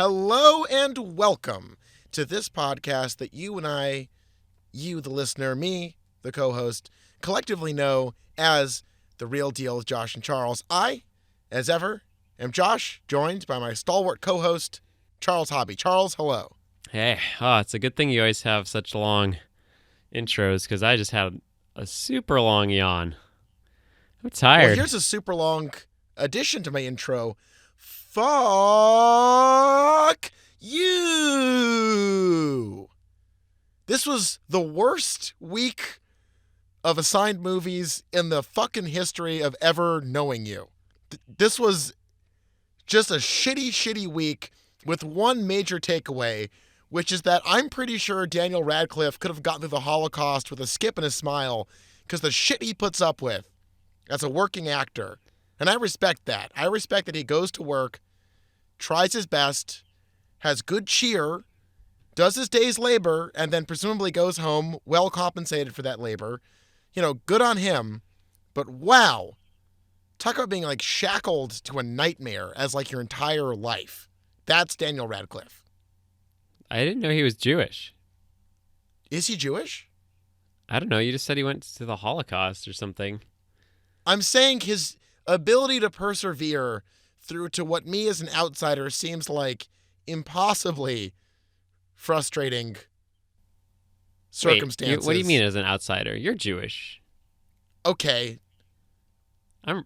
Hello and welcome to this podcast that you and I, you the listener, me, the co-host, collectively know as The Real Deal with Josh and Charles. I, as ever, am Josh, joined by my stalwart co-host, Charles Hobby. Charles, hello. Hey, it's a good thing you always have such long intros because I just had a super long yawn. I'm tired. Well, here's a super long addition to my intro. Fuck you! This was the worst week of assigned movies in the fucking history of ever knowing you. This was just a shitty week with one major takeaway, which is that I'm pretty sure Daniel Radcliffe could have gotten through the Holocaust with a skip and a smile because the shit he puts up with as a working actor. And I respect that. I respect that he goes to work, tries his best, has good cheer, does his day's labor, and then presumably goes home well compensated for that labor. You know, good on him. But wow, talk about being like shackled to a nightmare as like your entire life. That's Daniel Radcliffe. I didn't know he was Jewish. Is he Jewish? I don't know. You just said he went to the Holocaust or something. I'm saying his ability to persevere through to what me as an outsider seems like impossibly frustrating circumstances. Wait, what do you mean as an outsider? You're Jewish. Okay.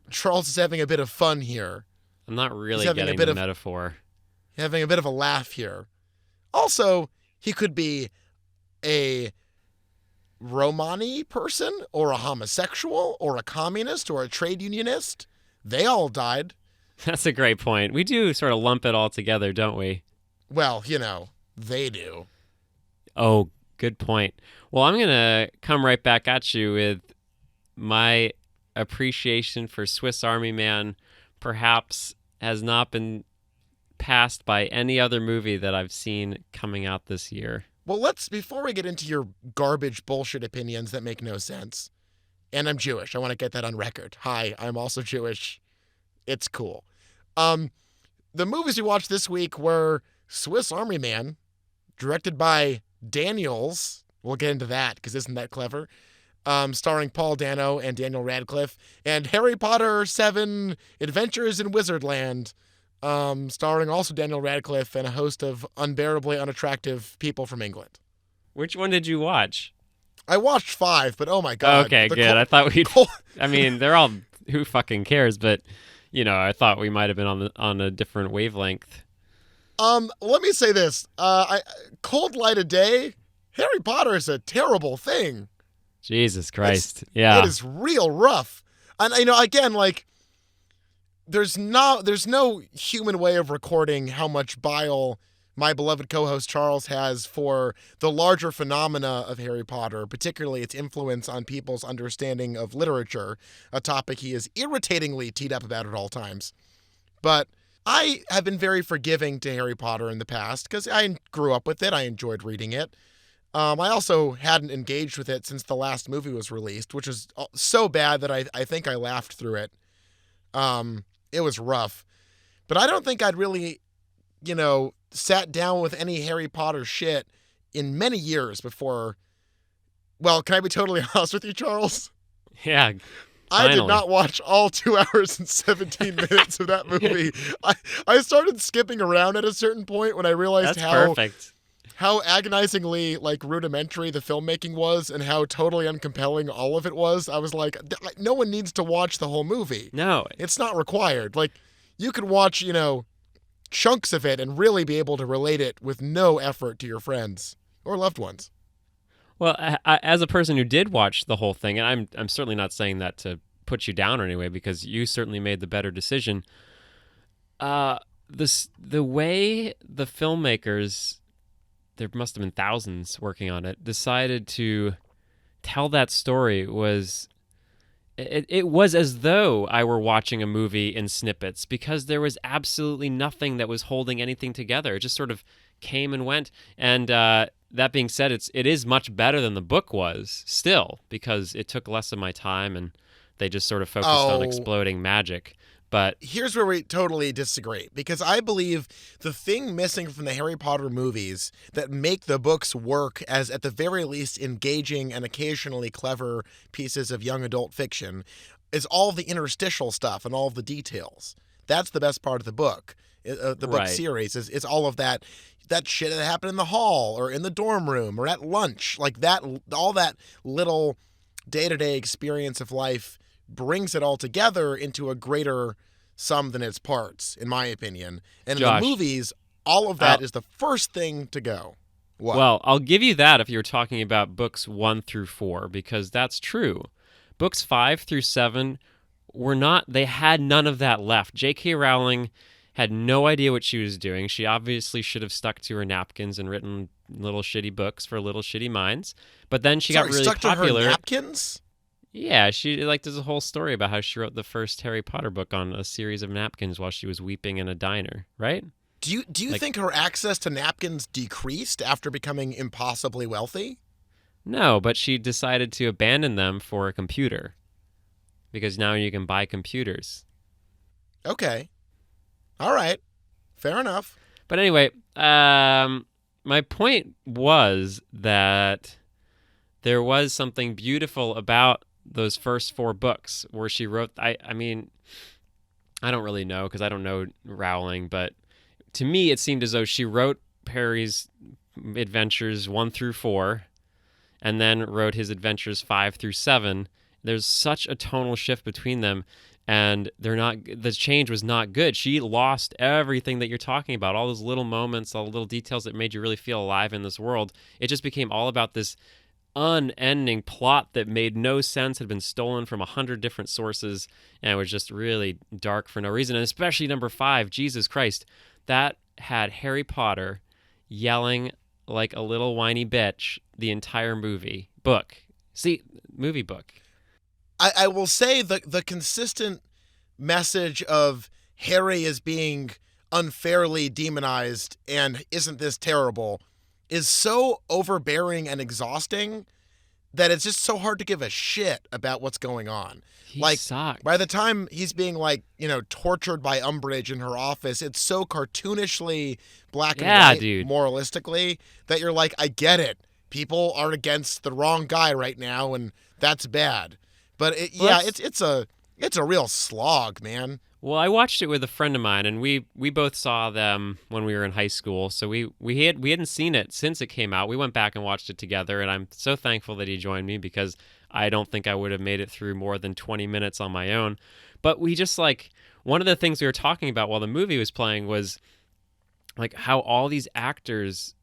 Charles is having a bit of fun here. I'm not really getting the metaphor. Having a bit of a laugh here. Also, he could be a Romani person or a homosexual or a communist or a trade unionist. They all died. That's a great point. We do sort of lump it all together, don't we? Well, you know, they do. Oh, good point. Well, I'm going to come right back at you with my appreciation for Swiss Army Man perhaps has not been passed by any other movie that I've seen coming out this year. Well, before we get into your garbage bullshit opinions that make no sense, and I'm Jewish, I want to get that on record. Hi, I'm also Jewish. It's cool. The movies we watched this week were Swiss Army Man, directed by Daniels. We'll get into that, because isn't that clever? Starring Paul Dano and Daniel Radcliffe, and Harry Potter 7 Adventures in Wizardland, starring also Daniel Radcliffe and a host of unbearably unattractive people from England. Which one did you watch? I watched 5, but oh my god. Okay, good. I thought we'd... I mean, they're all... Who fucking cares? But, you know, I thought we might have been on a different wavelength. Let me say this. Cold light of day, Harry Potter is a terrible thing. Jesus Christ. Yeah. It is real rough. And, you know, again, like... There's no human way of recording how much bile my beloved co-host Charles has for the larger phenomena of Harry Potter, particularly its influence on people's understanding of literature, a topic he is irritatingly teed up about at all times. But I have been very forgiving to Harry Potter in the past because I grew up with it. I enjoyed reading it. I also hadn't engaged with it since the last movie was released, which was so bad that I think I laughed through it. It was rough. But I don't think I'd really, you know, sat down with any Harry Potter shit in many years before. Well, can I be totally honest with you, Charles? Yeah. I did not watch all 2 hours and 17 minutes of that movie. I started skipping around at a certain point when I realized how agonizingly like rudimentary the filmmaking was and how totally uncompelling all of it was. I was like, no one needs to watch the whole movie. No. It's not required. Like, you could watch, you know, chunks of it and really be able to relate it with no effort to your friends or loved ones. Well, as a person who did watch the whole thing, and I'm certainly not saying that to put you down or anyway, because you certainly made the better decision. The way the filmmakers, there must have been thousands working on it, decided to tell that story was... It was as though I were watching a movie in snippets because there was absolutely nothing that was holding anything together. It just sort of came and went. And that being said, it is much better than the book was still because it took less of my time and they just sort of focused on exploding magic. But here's where we totally disagree, because I believe the thing missing from the Harry Potter movies that make the books work as, at the very least, engaging and occasionally clever pieces of young adult fiction is all the interstitial stuff and all of the details. That's the best part of the book. The book Right. series is all of that shit that happened in the hall or in the dorm room or at lunch. Like that, all that little day-to-day experience of life brings it all together into a greater sum than its parts, in my opinion. And in the Josh, movies, all of that I'll, is the first thing to go. What? well, I'll give you that if you're talking about books 1 through 4, because that's true. Books 5 through 7 were not, they had none of that left. J.K. Rowling had no idea what she was doing. She obviously should have stuck to her napkins and written little shitty books for little shitty minds. But then she got really stuck popular. to her napkins? Yeah, she like there's a whole story about how she wrote the first Harry Potter book on a series of napkins while she was weeping in a diner, right? Do you think her access to napkins decreased after becoming impossibly wealthy? No, but she decided to abandon them for a computer because now you can buy computers. Okay. All right. Fair enough. But anyway, my point was that there was something beautiful about those first 4 books where she wrote. I mean, I don't really know because I don't know Rowling, but to me, it seemed as though she wrote Harry's adventures 1 through 4, and then wrote his adventures 5 through 7. There's such a tonal shift between them, and the change was not good. She lost everything that you're talking about, all those little moments, all the little details that made you really feel alive in this world. It just became all about this unending plot that made no sense, had been stolen from 100 different sources, and it was just really dark for no reason. And especially number 5, Jesus Christ, that had Harry Potter yelling like a little whiny bitch the entire movie book. Movie book. I will say the consistent message of Harry is being unfairly demonized and isn't this terrible is so overbearing and exhausting that it's just so hard to give a shit about what's going on. He like sucked. by the time he's being tortured by Umbridge in her office, it's so cartoonishly black and white, dude. moralistically, that you're like, I get it. People are against the wrong guy right now, and that's bad. But it's a real slog, man. Well, I watched it with a friend of mine, and we both saw them when we were in high school. So we hadn't seen it since it came out. We went back and watched it together, and I'm so thankful that he joined me because I don't think I would have made it through more than 20 minutes on my own. But we just one of the things we were talking about while the movie was playing was how all these actors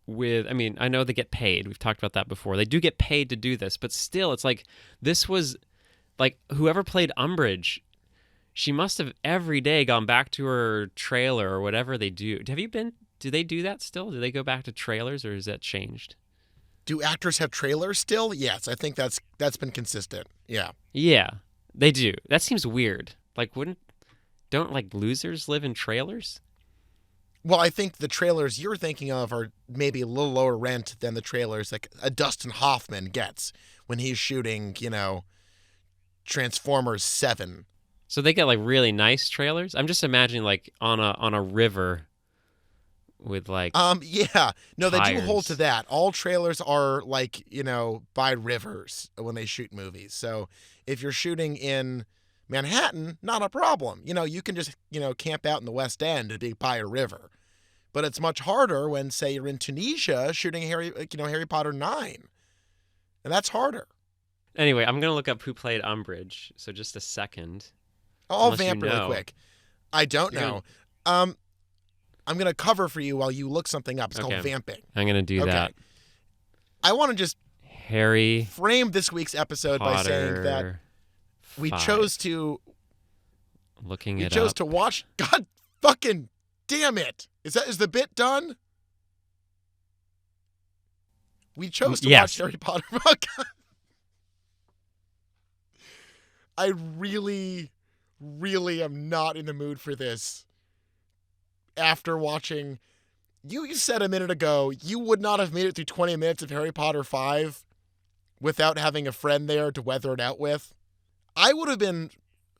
I know they get paid. We've talked about that before. They do get paid to do this, but still, it's this was whoever played Umbridge, she must have every day gone back to her trailer or whatever they do. Do they do that still? Do they go back to trailers, or is that changed? Do actors have trailers still? Yes, I think that's been consistent. Yeah. Yeah, they do. That seems weird. Don't losers live in trailers? Well, I think the trailers you're thinking of are maybe a little lower rent than the trailers a Dustin Hoffman gets when he's shooting, Transformers 7. So they get really nice trailers? I'm just imagining on a river with yeah. No, they do tires. hold to that. All trailers are by rivers when they shoot movies. So if you're shooting in Manhattan, not a problem. You can just, camp out in the West End and be by a river. But it's much harder when, say, you're in Tunisia shooting Harry Potter 9. And that's harder. Anyway, I'm going to look up who played Umbridge. So just a second. I'll vamp really quick. I don't know. I'm going to cover for you while you look something up. It's called vamping. I'm going to do that. I want to just Harry frame this week's episode by saying that we chose to to watch. God fucking damn it! Is the bit done? We chose to watch Harry Potter. I really, really am not in the mood for this. After watching, you said a minute ago you would not have made it through 20 minutes of Harry Potter 5 without having a friend there to weather it out with. I would have been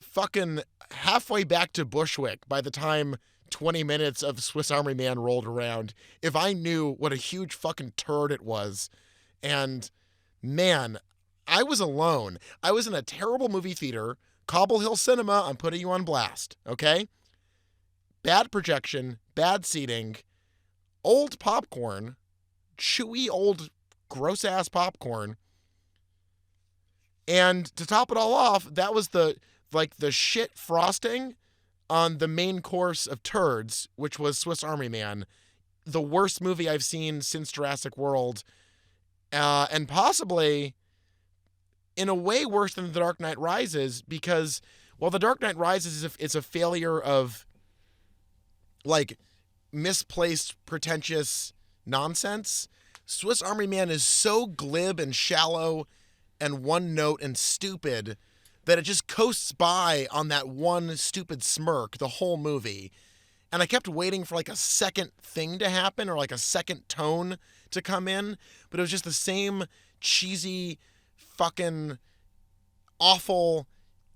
fucking halfway back to Bushwick by the time 20 minutes of Swiss Army Man rolled around, if I knew what a huge fucking turd it was. And man, I was alone. I was in a terrible movie theater, Cobble Hill Cinema. I'm putting you on blast, okay? Bad projection, bad seating, old popcorn, chewy old gross ass popcorn. And to top it all off, that was the shit frosting on the main course of turds, which was Swiss Army Man, the worst movie I've seen since Jurassic World, and possibly in a way worse than The Dark Knight Rises, because while The Dark Knight Rises is a failure of like misplaced, pretentious nonsense, Swiss Army Man is so glib and shallow and one note and stupid that it just coasts by on that one stupid smirk the whole movie. And I kept waiting for like a second thing to happen or like a second tone to come in, but it was just the same cheesy, fucking awful,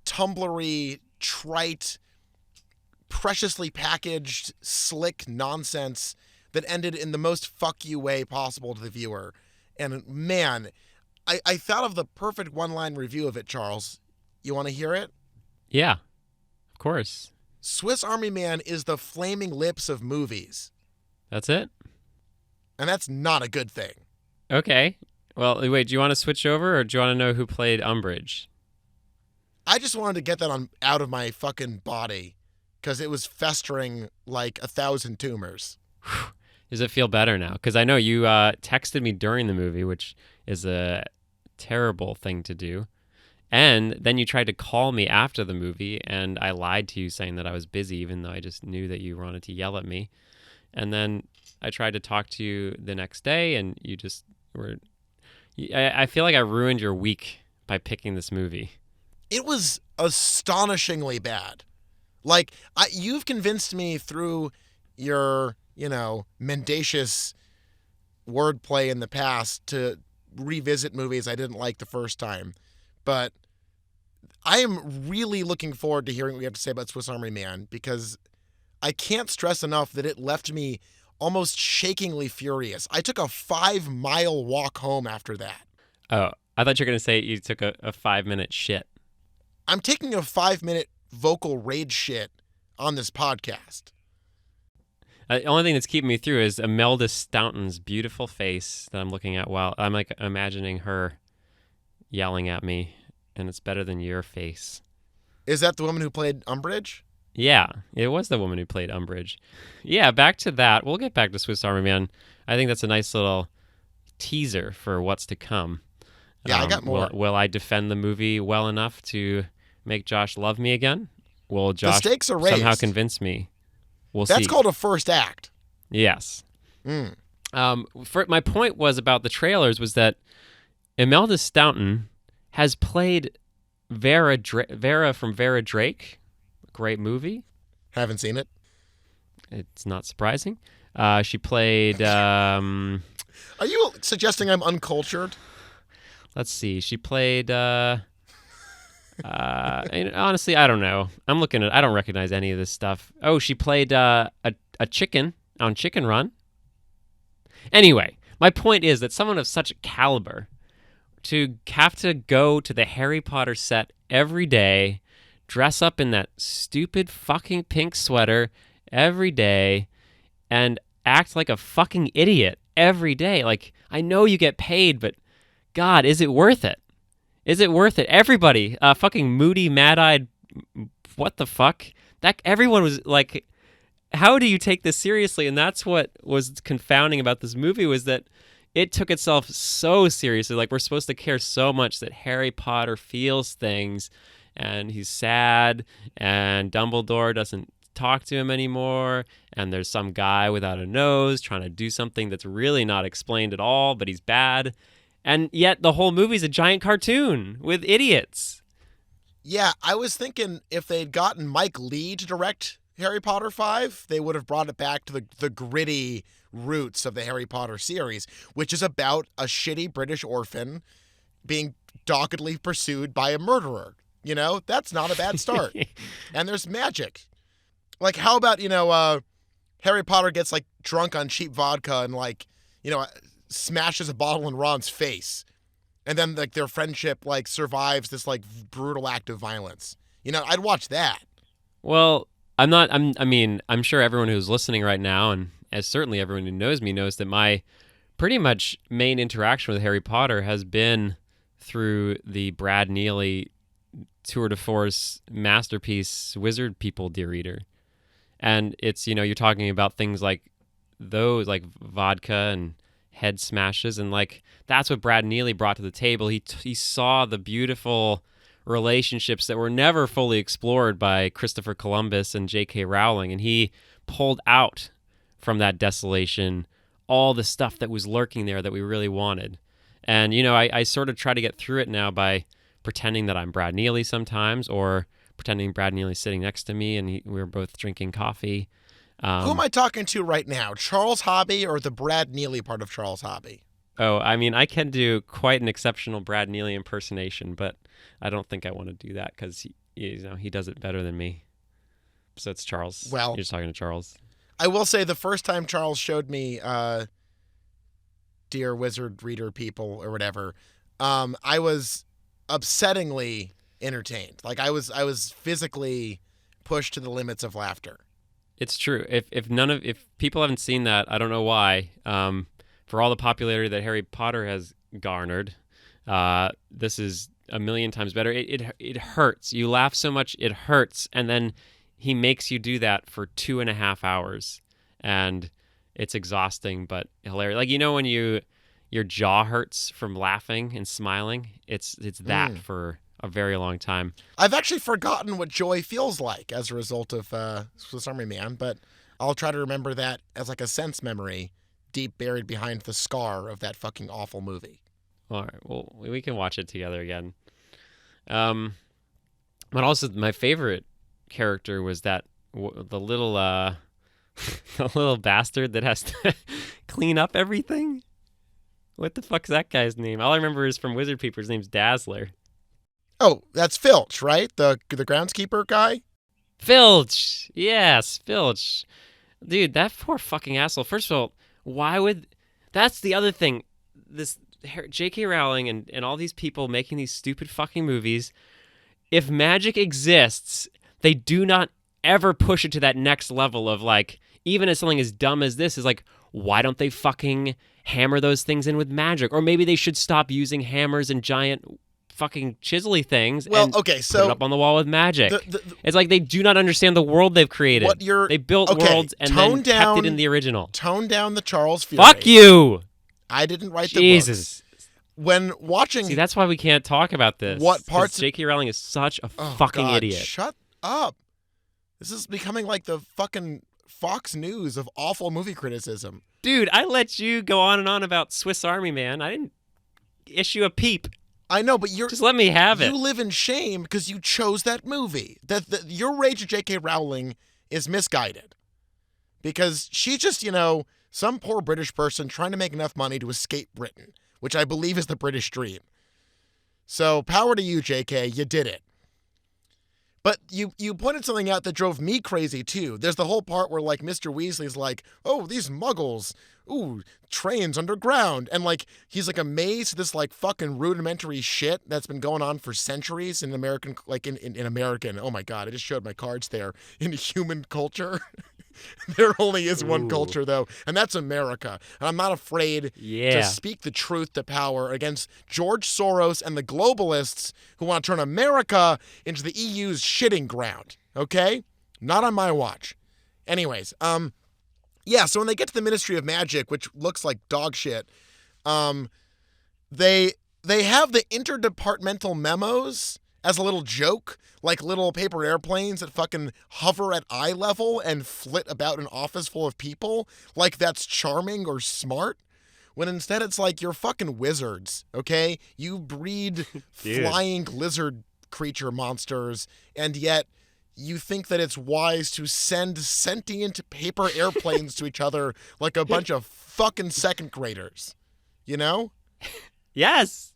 tumblery, trite, preciously packaged, slick nonsense that ended in the most fuck you way possible to the viewer. And man, I thought of the perfect one-line review of it, Charles. You want to hear it? Yeah, of course. Swiss Army Man is the Flaming Lips of movies. That's it? And that's not a good thing. Okay. Well, wait, do you want to switch over or do you want to know who played Umbridge? I just wanted to get that out of my fucking body because it was festering like 1,000 tumors. Does it feel better now? Because I know you texted me during the movie, which is a terrible thing to do. And then you tried to call me after the movie, and I lied to you saying that I was busy, even though I just knew that you wanted to yell at me. And then I tried to talk to you the next day, and you just were... I feel like I ruined your week by picking this movie. It was astonishingly bad. Like, you've convinced me through your, mendacious wordplay in the past to revisit movies I didn't like the first time. But I am really looking forward to hearing what you have to say about Swiss Army Man, because I can't stress enough that it left me almost shakingly furious. I took a 5-mile walk home after that. Oh, I thought you were going to say you took a 5-minute shit. I'm taking a 5-minute vocal rage shit on this podcast. The only thing that's keeping me through is Imelda Staunton's beautiful face that I'm looking at while I'm like imagining her yelling at me, and it's better than your face. Is that the woman who played Umbridge? Yeah, it was the woman who played Umbridge. Yeah, back to that. We'll get back to Swiss Army Man. I think that's a nice little teaser for what's to come. Yeah, I got more. Will I defend the movie well enough to make Josh love me again? Will Josh the stakes are raised. Somehow convince me? We'll see. That's called a first act. Yes. My point was about the trailers was that Imelda Staunton has played Vera from Vera Drake. Great movie. Haven't seen it. It's not surprising. She played... Are you suggesting I'm uncultured? Let's see. She played... and honestly, I don't know. I don't recognize any of this stuff. Oh, she played a chicken on Chicken Run. Anyway, my point is that someone of such caliber to have to go to the Harry Potter set every day, dress up in that stupid fucking pink sweater every day, and act like a fucking idiot every day. Like, I know you get paid, but God, is it worth it? Is it worth it? Everybody, fucking moody, mad-eyed, what the fuck? Everyone was like, how do you take this seriously? And that's what was confounding about this movie, was that it took itself so seriously. Like, we're supposed to care so much that Harry Potter feels things, and he's sad, and Dumbledore doesn't talk to him anymore, and there's some guy without a nose trying to do something that's really not explained at all, but he's bad. And yet the whole movie's a giant cartoon with idiots. Yeah, I was thinking if they'd gotten Mike Leigh to direct Harry Potter 5, they would have brought it back to the gritty roots of the Harry Potter series, which is about a shitty British orphan being doggedly pursued by a murderer. You know, that's not a bad start. And there's magic. Like, how about, Harry Potter gets, like, drunk on cheap vodka and, like, smashes a bottle in Ron's face. And then, like, their friendship, like, survives this, like, brutal act of violence. I'd watch that. Well, I'm sure everyone who's listening right now, and as certainly everyone who knows me knows that my pretty much main interaction with Harry Potter has been through the Brad Neely tour de force masterpiece Wizard People Dear Reader. And it's, you're talking about things like those, like vodka and head smashes, and like that's what Brad Neely brought to the table. He saw the beautiful relationships that were never fully explored by Christopher Columbus and J.K. Rowling, and he pulled out from that desolation all the stuff that was lurking there that we really wanted. And, I sort of try to get through it now by pretending that I'm Brad Neely sometimes, or pretending Brad Neely's sitting next to me and we're both drinking coffee. Who am I talking to right now? Charles Hobby or the Brad Neely part of Charles Hobby? Oh, I can do quite an exceptional Brad Neely impersonation, but I don't think I want to do that because he does it better than me. So it's Charles. Well, you're just talking to Charles. I will say the first time Charles showed me Dear Wizard Reader People or whatever, I was upsettingly entertained. Like I was physically pushed to the limits of laughter. It's true. If people haven't seen that, I don't know why. For all the popularity that Harry Potter has garnered, this is a million times better. It hurts. You laugh so much it hurts, and then he makes you do that for 2.5 hours, and it's exhausting but hilarious. Like when your jaw hurts from laughing and smiling, it's that for a very long time. I've actually forgotten what joy feels like as a result of Swiss Army Man, but I'll try to remember that as like a sense memory deep buried behind the scar of that fucking awful movie. All right, well, we can watch it together again. But also my favorite character was the little the little bastard that has to clean up everything. What the fuck's that guy's name? All I remember is from Wizard People. His name's Dazzler. Oh, that's Filch, right? The groundskeeper guy? Filch! Yes, Filch. Dude, that poor fucking asshole. First of all, why would... That's the other thing. This J.K. Rowling and all these people making these stupid fucking movies, if magic exists, they do not ever push it to that next level of like, even as something as dumb as this is like, why don't they fucking hammer those things in with magic? Or maybe they should stop using hammers and giant fucking chiselly things and put it up on the wall with magic. It's like they do not understand the world they've created. They built worlds and then kept it in the original. Tone down the Charles Fury. Fuck you! I didn't write the Jesus. books. When watching... See, that's why we can't talk about this. What parts... J.K. Rowling is such a fucking idiot. Shut up. This is becoming like the fucking Fox News of awful movie criticism. Dude, I let you go on and on about Swiss Army Man. I didn't issue a peep. I know, but just let me have it. You live in shame because you chose that movie. Your rage at J.K. Rowling is misguided. Because she's just, some poor British person trying to make enough money to escape Britain, which I believe is the British dream. So, power to you, J.K., you did it. But you pointed something out that drove me crazy, too. There's the whole part where, like, Mr. Weasley's like, oh, these muggles, ooh, trains underground. And, like, he's, like, amazed at this, like, fucking rudimentary shit that's been going on for centuries in American, like, in American, oh, my God, I just showed my cards there, in human culture. There only is one culture, though, and that's America. And I'm not afraid to speak the truth to power against George Soros and the globalists who want to turn America into the EU's shitting ground, okay? Not on my watch. Anyways, so when they get to the Ministry of Magic, which looks like dog shit, they have the interdepartmental memos as a little joke, like little paper airplanes that fucking hover at eye level and flit about an office full of people, like that's charming or smart, when instead it's like you're fucking wizards, okay? You breed flying lizard creature monsters, and yet you think that it's wise to send sentient paper airplanes to each other like a bunch of fucking second graders, you know? Yes.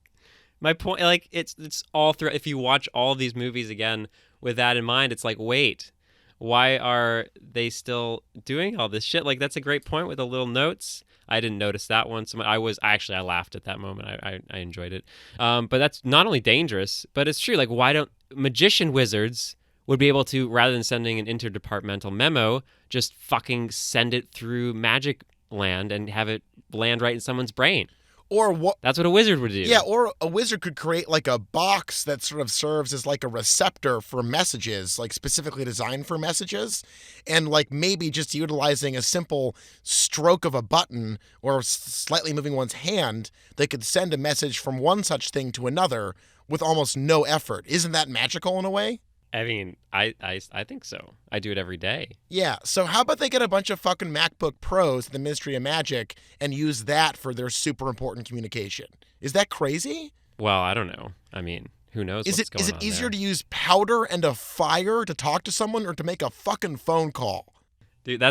My point, like, it's all through. If you watch all these movies again with that in mind, it's like, wait, why are they still doing all this shit? Like, that's a great point with the little notes. I didn't notice that one. So I laughed at that moment. I enjoyed it. But that's not only dangerous, but it's true. Like, why don't magician wizards would be able to, rather than sending an interdepartmental memo, just fucking send it through magic land and have it land right in someone's brain? Or what? That's what a wizard would do. Yeah, or a wizard could create like a box that sort of serves as like a receptor for messages, like specifically designed for messages, and like maybe just utilizing a simple stroke of a button or slightly moving one's hand, they could send a message from one such thing to another with almost no effort. Isn't that magical in a way? I mean, I think so. I do it every day. Yeah, so how about they get a bunch of fucking MacBook Pros, the Ministry of Magic, and use that for their super important communication? Is that crazy? Well, I don't know. I mean, who knows what's going on Is it easier there. to use powder and a fire to talk to someone or to make a fucking phone call? Dude,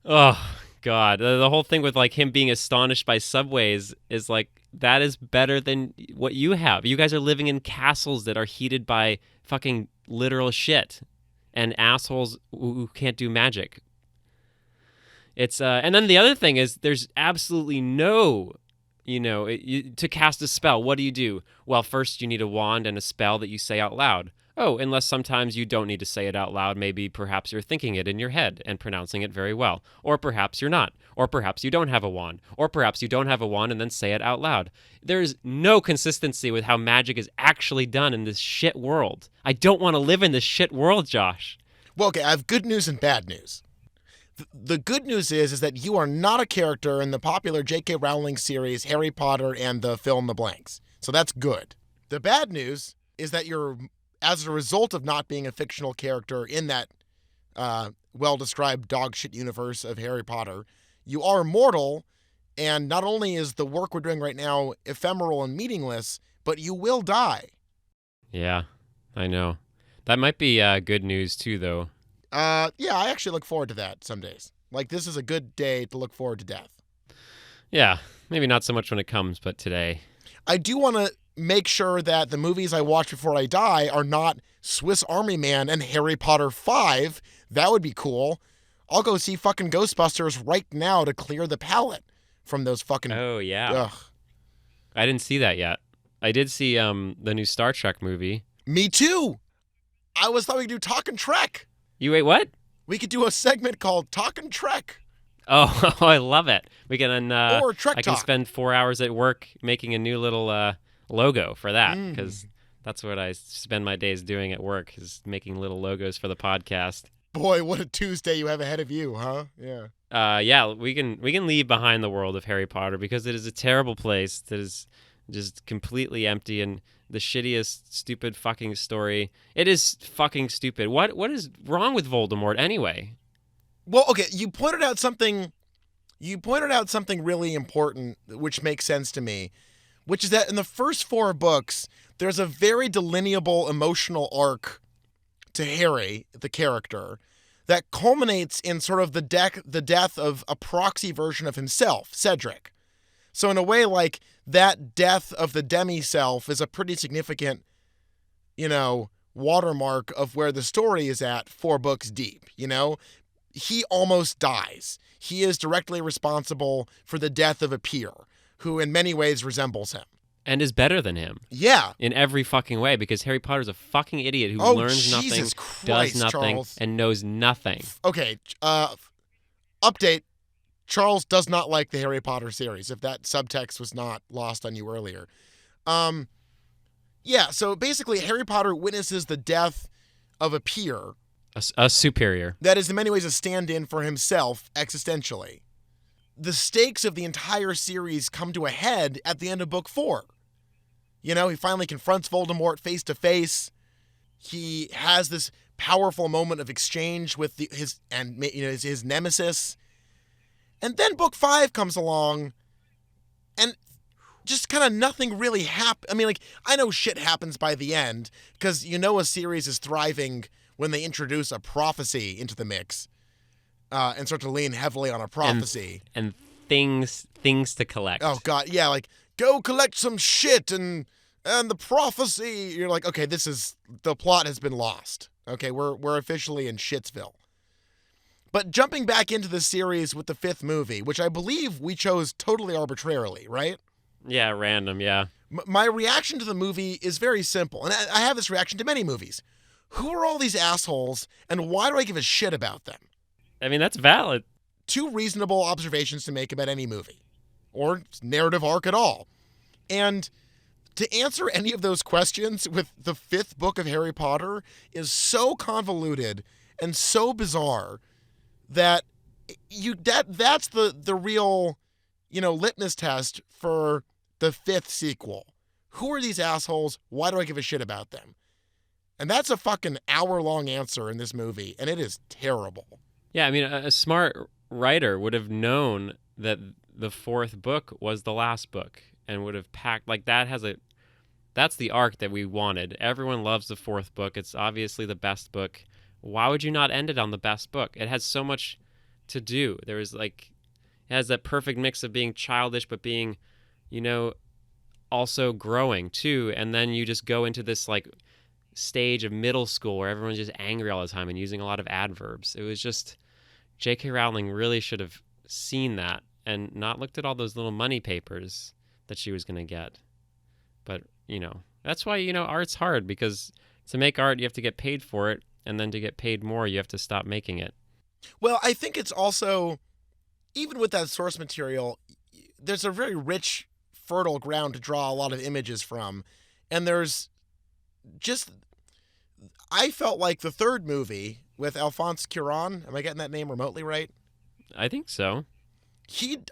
oh, God. The whole thing with, like, him being astonished by subways is, like, that is better than what you have. You guys are living in castles that are heated by fucking literal shit and assholes who can't do magic. It's and then the other thing is there's absolutely no, to cast a spell, what do? Well, first you need a wand and a spell that you say out loud. Oh, unless sometimes you don't need to say it out loud. Maybe perhaps you're thinking it in your head and pronouncing it very well. Or perhaps you're not. Or perhaps you don't have a wand. Or perhaps you don't have a wand and then say it out loud. There's no consistency with how magic is actually done in this shit world. I don't want to live in this shit world, Josh. Well, okay, I have good news and bad news. The good news is that you are not a character in the popular J.K. Rowling series Harry Potter and the Fill in the Blanks. So that's good. The bad news is that you're, as a result of not being a fictional character in that well-described dogshit universe of Harry Potter, you are mortal, and not only is the work we're doing right now ephemeral and meaningless, but you will die. Yeah, I know. That might be good news too, though. Yeah, I actually look forward to that some days. Like, this is a good day to look forward to death. Yeah, maybe not so much when it comes, but today. I do want to make sure that the movies I watch before I die are not Swiss Army Man and Harry Potter 5. That would be cool. I'll go see fucking Ghostbusters right now to clear the palate from those fucking... Oh, yeah. Ugh. I didn't see that yet. I did see the new Star Trek movie. Me too. I was thought we could do Talkin' Trek. You wait, what? We could do a segment called Talkin' Trek. Oh, I love it. We can Or Trek I can Talk. spend 4 hours at work making a new little logo for that because that's what I spend my days doing at work is making little logos for the podcast. Boy, what a Tuesday you have ahead of you, huh? Yeah. Yeah, we can leave behind the world of Harry Potter because it is a terrible place that is just completely empty and the shittiest, stupid fucking story. It is fucking stupid. What is wrong with Voldemort anyway? Well, okay, you pointed out something really important, which makes sense to me, which is that in the first 4 books, there's a very delineable emotional arc to Harry, the character, that culminates in sort of the death of a proxy version of himself, Cedric. So in a way, like, that death of the demi-self is a pretty significant, watermark of where the story is at 4 books deep, He almost dies. He is directly responsible for the death of a peer who in many ways resembles him. And is better than him. Yeah. In every fucking way, because Harry Potter's a fucking idiot who learns Jesus nothing, Christ, does nothing, Charles. and knows nothing. Okay, update. Charles does not like the Harry Potter series, if that subtext was not lost on you earlier. Yeah, so basically Harry Potter witnesses the death of a peer. A superior. That is in many ways a stand-in for himself existentially. The stakes of the entire series come to a head at the end of book 4. He finally confronts Voldemort face to face. He has this powerful moment of exchange with his nemesis. And then book 5 comes along and just kind of nothing really happens. I mean, like, I know shit happens by the end because a series is thriving when they introduce a prophecy into the mix. And start to lean heavily on a prophecy. And things to collect. Oh, God. Yeah, like, go collect some shit and the prophecy. You're like, okay, the plot has been lost. Okay, we're officially in Shitsville. But jumping back into the series with the 5th movie, which I believe we chose totally arbitrarily, right? Yeah, random, yeah. My reaction to the movie is very simple, and I have this reaction to many movies. Who are all these assholes, and why do I give a shit about them? I mean, that's valid. 2 reasonable observations to make about any movie, or narrative arc at all. And to answer any of those questions with the 5th book of Harry Potter is so convoluted and so bizarre that that's the real, litmus test for the 5th sequel. Who are these assholes? Why do I give a shit about them? And that's a fucking hour-long answer in this movie, and it is terrible. Yeah, I mean, a smart writer would have known that the 4th book was the last book and would have packed, like, that's the arc that we wanted. Everyone loves the 4th book. It's obviously the best book. Why would you not end it on the best book? It has so much to do. It has that perfect mix of being childish, but being, also growing too. And then you just go into this like stage of middle school where everyone's just angry all the time and using a lot of adverbs. It was just, J.K. Rowling really should have seen that and not looked at all those little money papers that she was going to get. But, that's why, art's hard, because to make art, you have to get paid for it. And then to get paid more, you have to stop making it. Well, I think it's also, even with that source material, there's a very rich, fertile ground to draw a lot of images from. And there's just, I felt like the 3rd movie with Alphonse Cuarón, am I getting that name remotely right? I think so.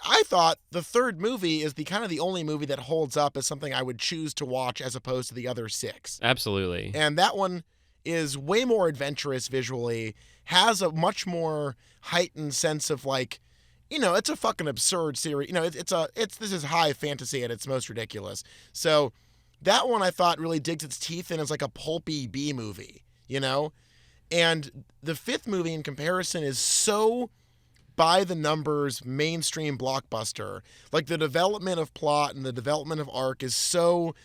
I thought the 3rd movie is the only movie that holds up as something I would choose to watch as opposed to the other 6. Absolutely. And that one is way more adventurous visually, has a much more heightened sense of like, it's a fucking absurd series. This is high fantasy at its most ridiculous. So that one I thought really digs its teeth in as like a pulpy B movie, And the 5th movie in comparison is so by the numbers mainstream blockbuster. Like the development of plot and the development of arc is so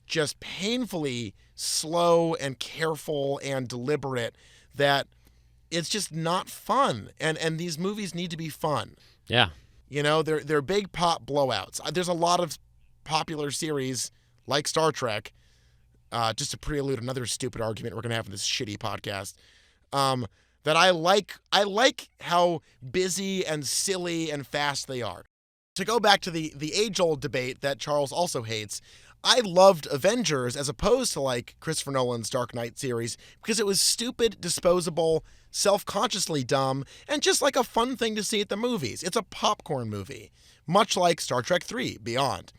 just painfully slow and careful and deliberate that it's just not fun. And these movies need to be fun. Yeah. They're big pop blowouts. There's a lot of popular series like Star Trek, just to prelude another stupid argument we're going to have in this shitty podcast, that I like how busy and silly and fast they are. To go back to the age-old debate that Charles also hates, I loved Avengers as opposed to like Christopher Nolan's Dark Knight series because it was stupid, disposable, self-consciously dumb, and just like a fun thing to see at the movies. It's a popcorn movie, much like Star Trek 3, Beyond.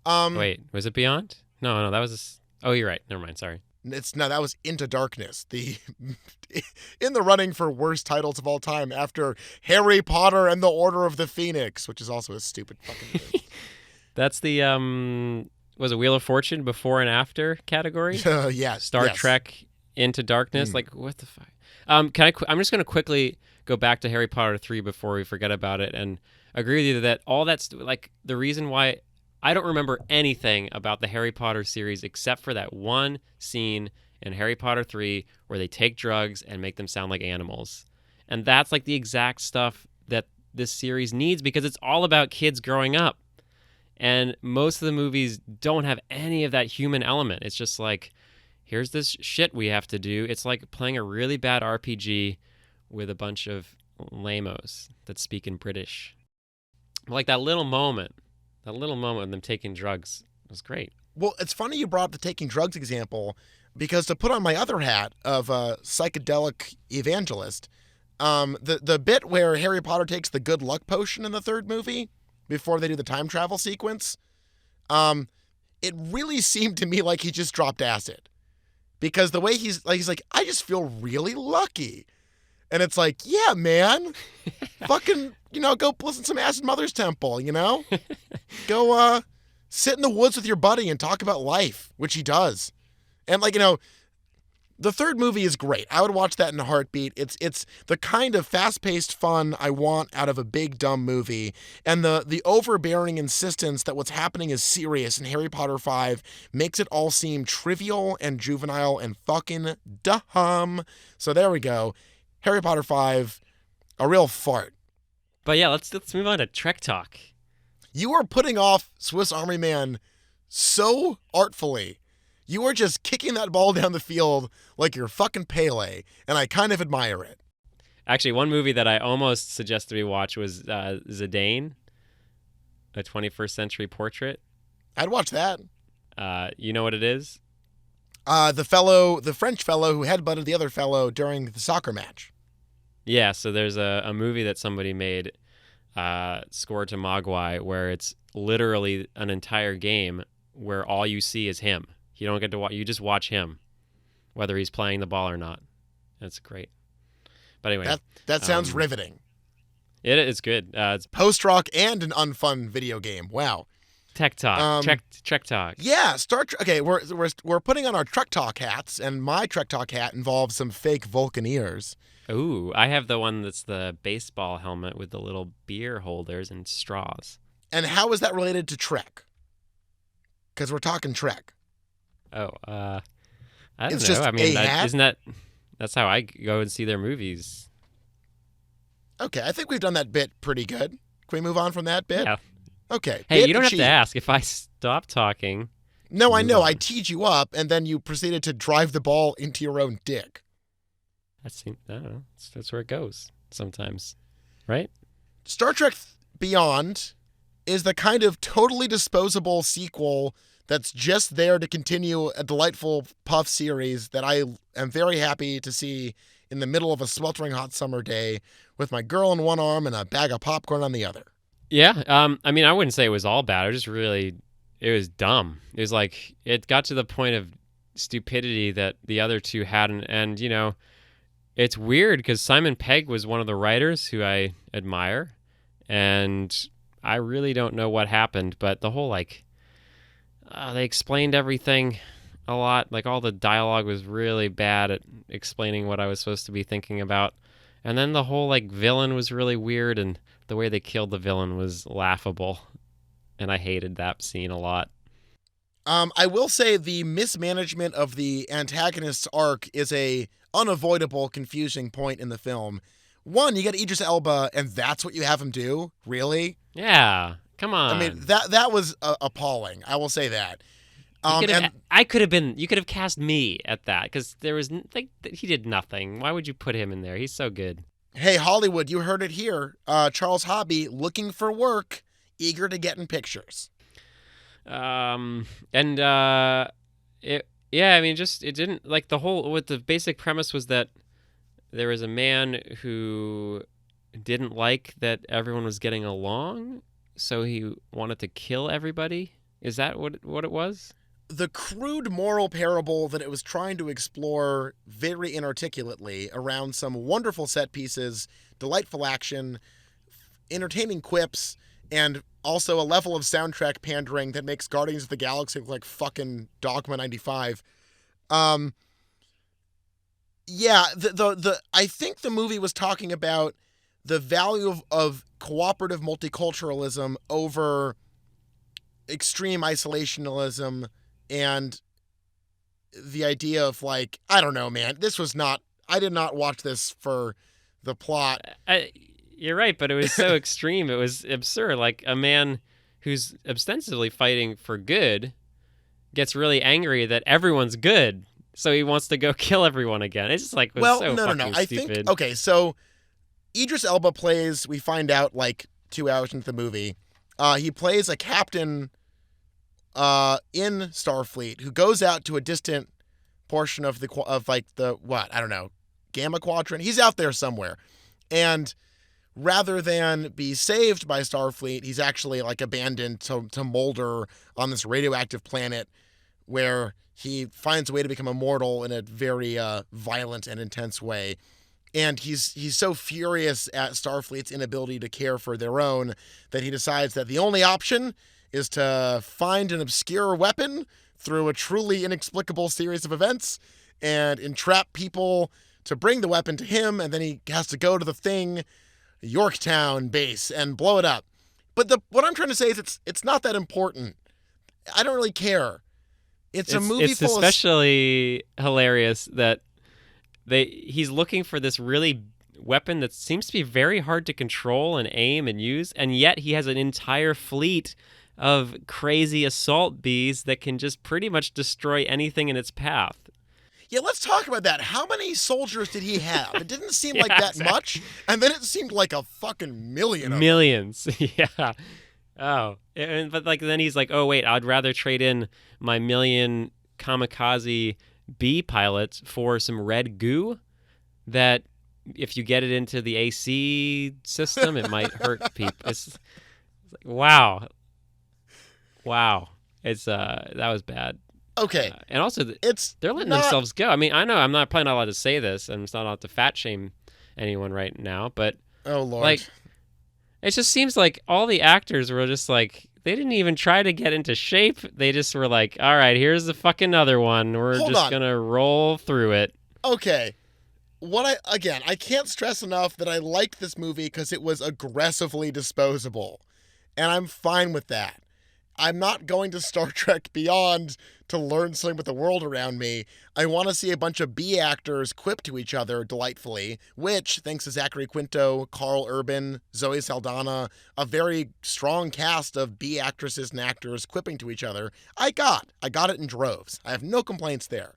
Wait, was it Beyond? No, that was... Oh, you're right. Never mind, sorry. That was Into Darkness, in the running for worst titles of all time after Harry Potter and the Order of the Phoenix, which is also a stupid fucking movie. That's the... was it Wheel of Fortune before and after category? Yes. Star Trek Into Darkness? Like, what the fuck? I'm just going to quickly go back to Harry Potter 3 before we forget about it and agree with you that all that's, like, the reason why I don't remember anything about the Harry Potter series except for that one scene in Harry Potter 3 where they take drugs and make them sound like animals. And that's, like, the exact stuff that this series needs because it's all about kids growing up. And most of the movies don't have any of that human element. It's just like, here's this shit we have to do. It's like playing a really bad RPG with a bunch of lamos that speak in British. Like that little moment of them taking drugs was great. Well, it's funny you brought up the taking drugs example because to put on my other hat of a psychedelic evangelist, the bit where Harry Potter takes the good luck potion in the 3rd movie, before they do the time travel sequence, it really seemed to me like he just dropped acid. Because the way he's like, I just feel really lucky. And it's like, yeah, man. Fucking, go listen to some Acid Mother's Temple, Go sit in the woods with your buddy and talk about life, which he does. And like, The third movie is great. I would watch that in a heartbeat. It's the kind of fast-paced fun I want out of a big dumb movie, and the overbearing insistence that what's happening is serious in Harry Potter 5 makes it all seem trivial and juvenile and fucking dumb. So there we go. Harry Potter 5, a real fart. But yeah, let's move on to Trek talk. You are putting off Swiss Army Man so artfully. You are just kicking that ball down the field like you're fucking Pele, and I kind of admire it. Actually, one movie that I almost suggested we watch was Zidane, a 21st Century Portrait. I'd watch that. You know what it is? The French fellow who headbutted the other fellow during the soccer match. Yeah, so there's a movie that somebody made, Score to Mogwai, where it's literally an entire game where all you see is him. You don't get to watch. You just watch him, whether he's playing the ball or not. That's great. But anyway, that sounds riveting. It's good. It's post-rock and an unfun video game. Wow. Tech talk. Trek talk. Yeah, Star Trek. Okay, we're putting on our Trek Talk hats, and my Trek Talk hat involves some fake Vulcan ears. Ooh, I have the one that's the baseball helmet with the little beer holders and straws. And how is that related to Trek? Because we're talking Trek. Oh, I don't It's know. just I mean, a hat? That's how I go and see their movies. Okay, I think we've done that bit pretty good. Can we move on from that bit? Yeah. Okay. Hey, bit you don't have achieved. to ask. If I stop talking. No, I know. on. I teed you up, and then you proceeded to drive the ball into your own dick. I don't know. That's where it goes sometimes, right? Star Trek Beyond is the kind of totally disposable sequel that's just there to continue a delightful puff series that I am very happy to see in the middle of a sweltering hot summer day with my girl in one arm and a bag of popcorn on the other. Yeah. I mean, I wouldn't say it was all bad. It was dumb. It was like, it got to the point of stupidity that the other two hadn't. And, it's weird because Simon Pegg was one of the writers who I admire. And I really don't know what happened, but the whole, they explained everything a lot. Like, all the dialogue was really bad at explaining what I was supposed to be thinking about. And then the whole, villain was really weird, and the way they killed the villain was laughable. And I hated that scene a lot. I will say the mismanagement of the antagonist's arc is a unavoidable confusing point in the film. One, you get Idris Elba, and that's what you have him do? Really? Yeah, come on. I mean, that was appalling. I will say that. You could have cast me at that, because he did nothing. Why would you put him in there? He's so good. Hey, Hollywood, you heard it here. Charles Hobby looking for work, eager to get in pictures. It didn't, what the basic premise was that there was a man who didn't like that everyone was getting along, so he wanted to kill everybody. Is that what it was? The crude moral parable that it was trying to explore very inarticulately around some wonderful set pieces, delightful action, entertaining quips, and also a level of soundtrack pandering that makes Guardians of the Galaxy look like fucking Dogma 95. I think the movie was talking about the value of cooperative multiculturalism over extreme isolationism and the idea of I don't know, man. I did not watch this for the plot. You're right, but it was so extreme. It was absurd. Like, a man who's ostensibly fighting for good gets really angry that everyone's good, so he wants to go kill everyone again. It's just no. I stupid. think, okay, so Idris Elba plays, we find out 2 hours into the movie, he plays a captain in Starfleet who goes out to a distant portion of Gamma Quadrant. He's out there somewhere. And rather than be saved by Starfleet, he's actually abandoned to molder on this radioactive planet where he finds a way to become immortal in a very violent and intense way. And he's so furious at Starfleet's inability to care for their own that he decides that the only option is to find an obscure weapon through a truly inexplicable series of events and entrap people to bring the weapon to him, and then he has to go to the thing, Yorktown base, and blow it up. But what I'm trying to say is it's not that important. I don't really care. It's a movie It's full especially hilarious that he's looking for this really weapon that seems to be very hard to control and aim and use, and yet he has an entire fleet of crazy assault bees that can just pretty much destroy anything in its path. Yeah, let's talk about that. How many soldiers did he have? It didn't seem Yeah, like that exactly. much, and then it seemed like a fucking million of them. Millions. Yeah. Oh, but like then he's like, oh wait, I'd rather trade in my million kamikaze bee pilots for some red goo that if you get it into the AC system, it might hurt people. It's like, wow. It's that was bad. Okay, And also, it's they're letting not... themselves go. I mean, I know I'm not probably not allowed to say this, and it's not allowed to fat shame anyone right now, but Oh, Lord. like, it just seems like all the actors were just like, they didn't even try to get into shape. They just were like, all right, here's the fucking other one. We're Hold just on. gonna roll through it. Okay. I can't stress enough that I liked this movie because it was aggressively disposable. And I'm fine with that. I'm not going to Star Trek Beyond to learn something about the world around me. I want to see a bunch of B actors quip to each other delightfully, which, thanks to Zachary Quinto, Carl Urban, Zoe Saldana, a very strong cast of B actresses and actors quipping to each other, I got it in droves. I have no complaints there.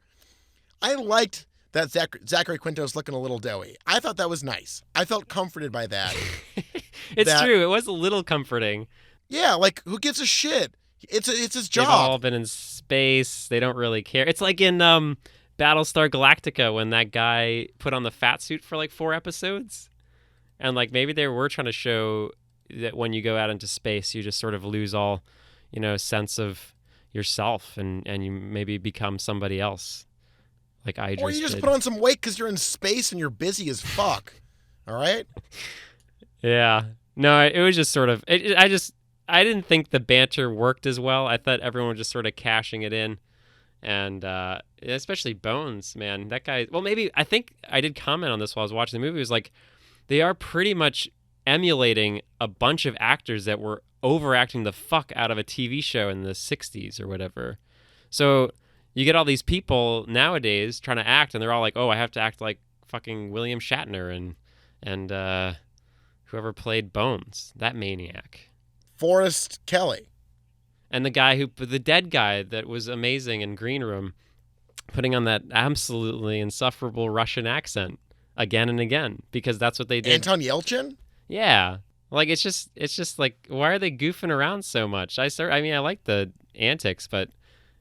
I liked that Zachary Quinto's looking a little doughy. I thought that was nice. I felt comforted by that. It's true. It was a little comforting. Yeah, like, who gives a shit? It's his job. They've all been in space. They don't really care. It's like in Battlestar Galactica when that guy put on the fat suit for like 4 episodes. And like maybe they were trying to show that when you go out into space, you just sort of lose all, sense of yourself and you maybe become somebody else. Like Idris Or you just did. put on some weight because you're in space and you're busy as fuck. All right? Yeah. No, it was just sort of... I didn't think the banter worked as well. I thought everyone was just sort of cashing it in. And especially Bones, man. That guy... Well, maybe... I think I did comment on this while I was watching the movie. It was like, they are pretty much emulating a bunch of actors that were overacting the fuck out of a TV show in the 60s or whatever. So you get all these people nowadays trying to act, and they're all like, oh, I have to act like fucking William Shatner and whoever played Bones, that maniac. Forrest Kelly. And the dead guy that was amazing in Green Room, putting on that absolutely insufferable Russian accent again and again, because that's what they did. Anton Yelchin? Yeah. Like, it's just like, why are they goofing around so much? I like the antics, but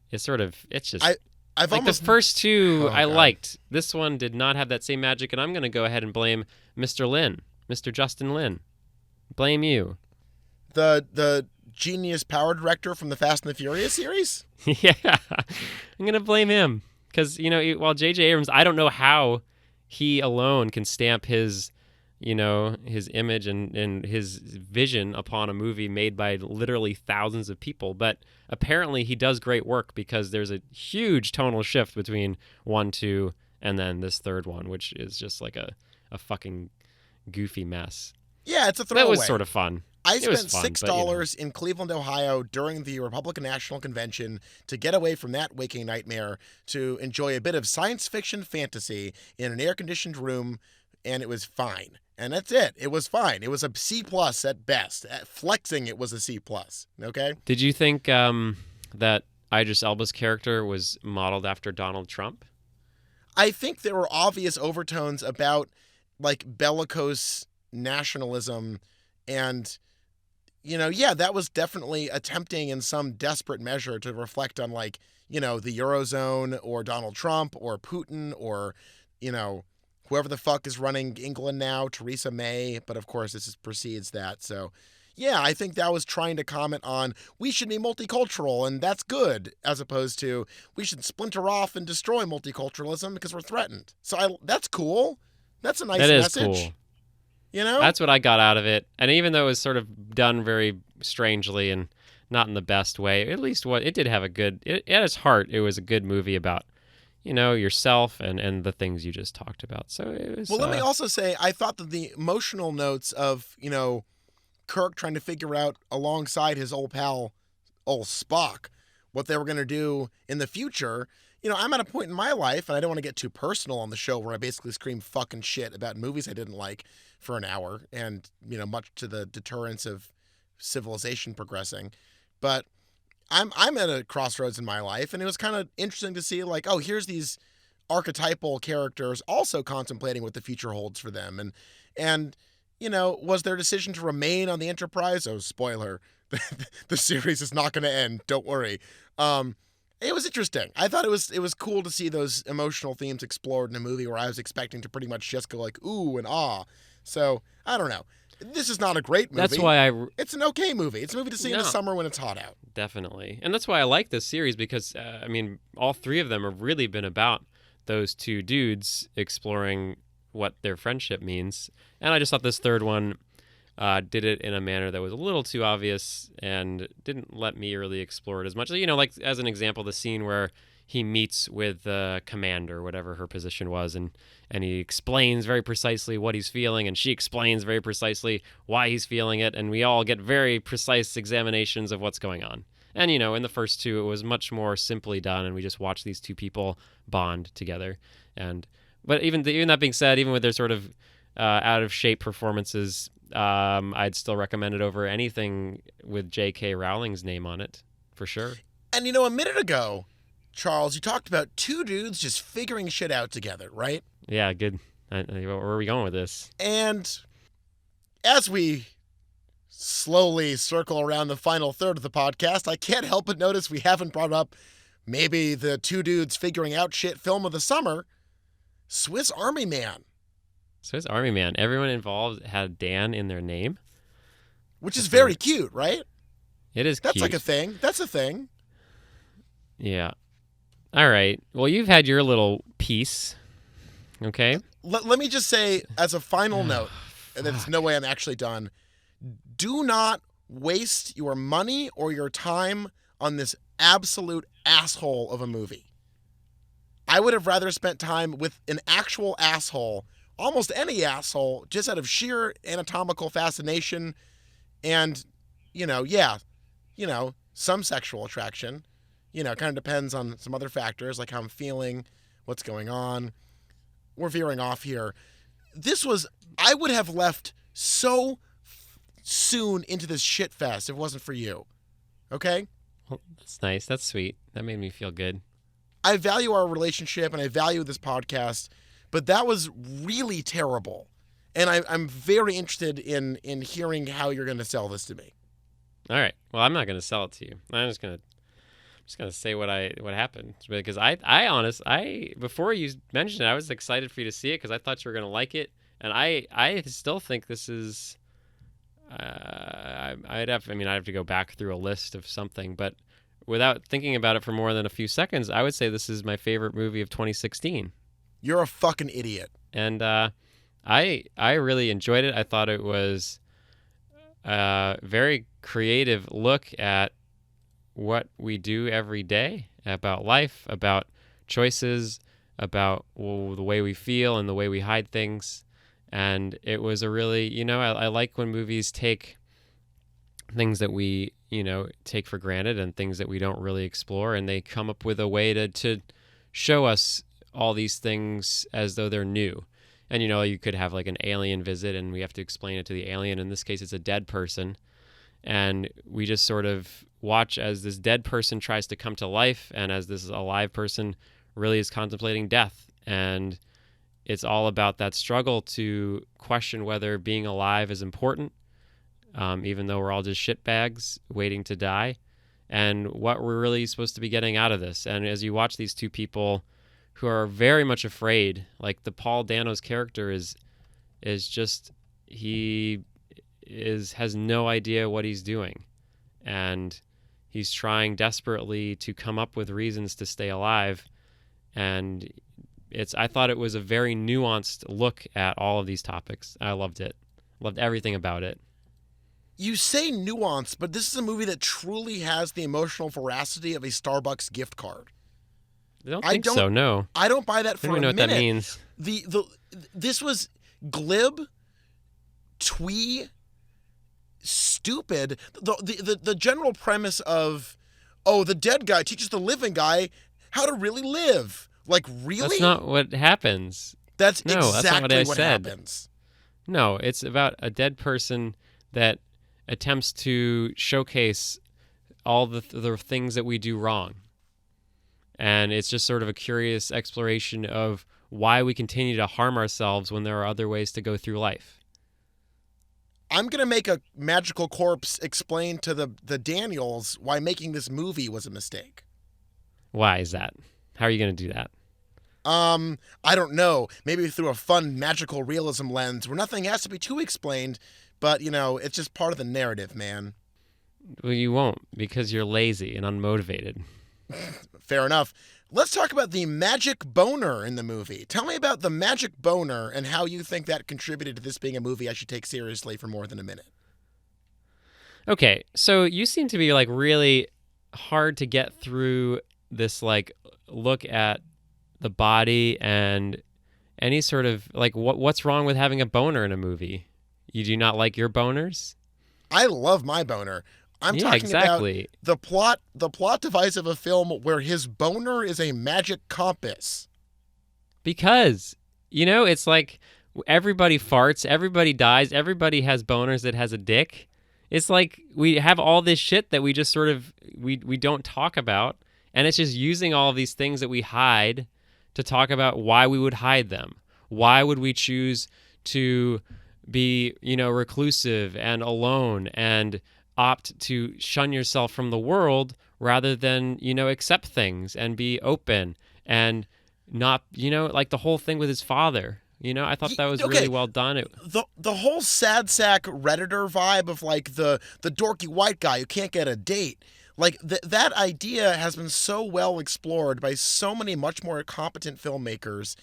it's just... I've like almost... the first two Oh, I God. liked. This one did not have that same magic, and I'm going to go ahead and blame Mr. Justin Lin. Blame you. The genius power director from the Fast and the Furious series? Yeah, I'm going to blame him. Because, while J.J. Abrams, I don't know how he alone can stamp his image and his vision upon a movie made by literally thousands of people. But apparently he does great work because there's a huge tonal shift between 1, 2, and then this third one, which is just like a fucking goofy mess. Yeah, it's a throwaway. That was sort of fun. I It was spent fun, $6 in Cleveland, Ohio during the Republican National Convention to get away from that waking nightmare to enjoy a bit of science fiction fantasy in an air-conditioned room, and it was fine. And that's it. It was fine. It was a C+ at best. At flexing, it was a C+. Okay? Did you think that Idris Elba's character was modeled after Donald Trump? I think there were obvious overtones about, like, bellicose nationalism and... that was definitely attempting in some desperate measure to reflect on, like, the Eurozone or Donald Trump or Putin or, whoever the fuck is running England now, Theresa May. But of course, this precedes that. So, yeah, I think that was trying to comment on we should be multicultural and that's good, as opposed to we should splinter off and destroy multiculturalism because we're threatened. So that's cool. That's a nice message. That is cool. That's what I got out of it. And even though it was sort of done very strangely and not in the best way, at least it did have at its heart, it was a good movie about, yourself and the things you just talked about. So it was Well, let me also say, I thought that the emotional notes of, Kirk trying to figure out alongside his old pal, old Spock, what they were going to do in the future. I'm at a point in my life, and I don't want to get too personal on the show where I basically scream fucking shit about movies I didn't like for an hour, and, much to the deterrence of civilization progressing. But I'm at a crossroads in my life, and it was kind of interesting to see, like, oh, here's these archetypal characters also contemplating what the future holds for them. And was their decision to remain on the Enterprise? Oh, spoiler, the series is not going to end. Don't worry. It was interesting. I thought it was cool to see those emotional themes explored in a movie where I was expecting to pretty much just go like ooh and ah. So I don't know. This is not a great movie. That's why it's an okay movie. It's a movie to see in the summer when it's hot out. Definitely. And that's why I like this series because, all three of them have really been about those two dudes exploring what their friendship means. And I just thought this third one did it in a manner that was a little too obvious and didn't let me really explore it as much. Like as an example, the scene where he meets with the commander, whatever her position was, and he explains very precisely what he's feeling, and she explains very precisely why he's feeling it, and we all get very precise examinations of what's going on. And, in the first two, it was much more simply done, and we just watched these two people bond together. But even that being said, even with their sort of out-of-shape performances, I'd still recommend it over anything with J.K. Rowling's name on it, for sure. And, a minute ago, Charles, you talked about two dudes just figuring shit out together, right? Yeah, good. Where are we going with this? And as we slowly circle around the final third of the podcast, I can't help but notice we haven't brought up maybe the two dudes figuring out shit film of the summer, Swiss Army Man. Swiss Army Man. Everyone involved had Dan in their name. Which is very cute, right? It is That's cute. like a thing. That's a thing. Yeah. All right. Well, you've had your little piece. Okay. Let me just say, as a final note, and there's no way I'm actually done, do not waste your money or your time on this absolute asshole of a movie. I would have rather spent time with an actual asshole, almost any asshole, just out of sheer anatomical fascination and, some sexual attraction. It kind of depends on some other factors, like how I'm feeling, what's going on. We're veering off here. I would have left so soon into this shit fest if it wasn't for you. Okay? Well, that's nice. That's sweet. That made me feel good. I value our relationship and I value this podcast, but that was really terrible. And I'm very interested in hearing how you're going to sell this to me. All right. Well, I'm not going to sell it to you. I'm just going to say what happened, because I before you mentioned it, I was excited for you to see it because I thought you were going to like it, and I still think this is. I'd have to go back through a list of something, but without thinking about it for more than a few seconds, I would say this is my favorite movie of 2016. You're a fucking idiot. And I really enjoyed it. I thought it was a very creative look at what we do every day, about life, about choices, about the way we feel and the way we hide things. And it was a really, I like when movies take things that we, take for granted and things that we don't really explore, and they come up with a way to show us all these things as though they're new. And, you could have like an alien visit and we have to explain it to the alien. In this case, it's a dead person. And we just sort of watch as this dead person tries to come to life and as this alive person really is contemplating death. And it's all about that struggle to question whether being alive is important, even though we're all just shitbags waiting to die, and what we're really supposed to be getting out of this. And as you watch these two people who are very much afraid, like the Paul Dano's character is just, has no idea what he's doing, and he's trying desperately to come up with reasons to stay alive. And I thought it was a very nuanced look at all of these topics. I loved it. Loved everything about it. You say nuance, but this is a movie that truly has the emotional veracity of a Starbucks gift card. I don't I think so. don't No. I don't buy that I don't for even a know what that minute. means. The this was glib, twee, stupid. The general premise of, oh, the dead guy teaches the living guy how to really live. Like, That's really? not what happens. That's No, that's not what I exactly what said. happens. No, it's about a dead person that attempts to showcase all the things that we do wrong. And it's just sort of a curious exploration of why we continue to harm ourselves when there are other ways to go through life. I'm going to make a magical corpse explain to the Daniels why making this movie was a mistake. Why is that? How are you going to do that? I don't know. Maybe through a fun magical realism lens where nothing has to be too explained, but, it's just part of the narrative, man. Well, you won't because you're lazy and unmotivated. Fair enough. Let's talk about the magic boner in the movie. Tell me about the magic boner and how you think that contributed to this being a movie I should take seriously for more than a minute. Okay, so you seem to be like really hard to get through this like look at the body and any sort of like what's wrong with having a boner in a movie? You do not like your boners? I love my boner. I'm Yeah, talking about exactly. the plot device of a film where his boner is a magic compass. Because it's like everybody farts, everybody dies, everybody has boners that has a dick. It's like we have all this shit that we just sort of we don't talk about, and it's just using all of these things that we hide to talk about why we would hide them. Why would we choose to be, reclusive and alone and opt to shun yourself from the world rather than, accept things and be open and not, like the whole thing with his father. I thought that was really well done. The whole sad sack Redditor vibe of like the dorky white guy who can't get a date. Like that idea has been so well explored by so many much more competent filmmakers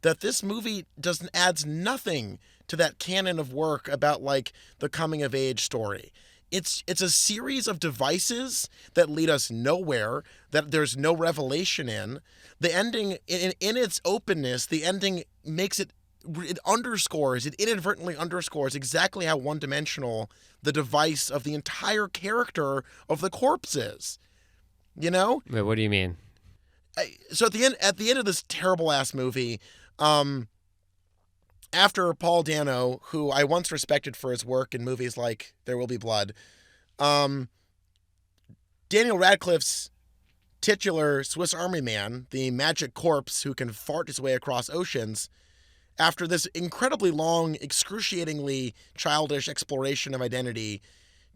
that this movie adds nothing to that canon of work about like the coming of age story. It's a series of devices that lead us nowhere, that there's no revelation in. The ending, in its openness, the ending makes it inadvertently underscores exactly how one-dimensional the device of the entire character of the corpse is. Wait, what do you mean? So at the end of this terrible ass movie, after Paul Dano, who I once respected for his work in movies like There Will Be Blood, Daniel Radcliffe's titular Swiss Army Man, the magic corpse who can fart his way across oceans, after this incredibly long, excruciatingly childish exploration of identity,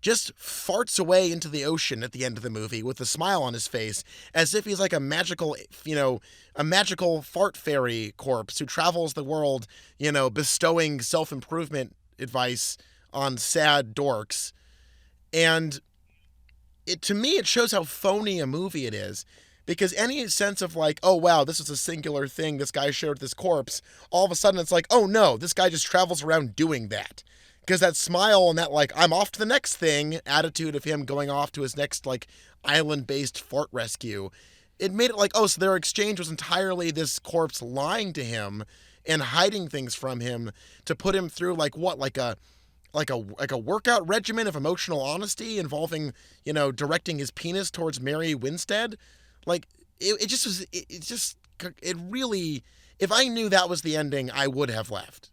just farts away into the ocean at the end of the movie with a smile on his face, as if he's like a magical fart fairy corpse who travels the world, bestowing self-improvement advice on sad dorks. And to me, it shows how phony a movie it is. Because any sense of like, oh, wow, this is a singular thing this guy shared with this corpse, all of a sudden it's like, oh, no, this guy just travels around doing that. Because that smile and that, like, I'm off to the next thing attitude of him going off to his next, like, island-based fart rescue, it made it like, oh, so their exchange was entirely this corpse lying to him and hiding things from him to put him through, like, what, like a workout regimen of emotional honesty involving, directing his penis towards Mary Winstead? Like, it really, if I knew that was the ending, I would have left.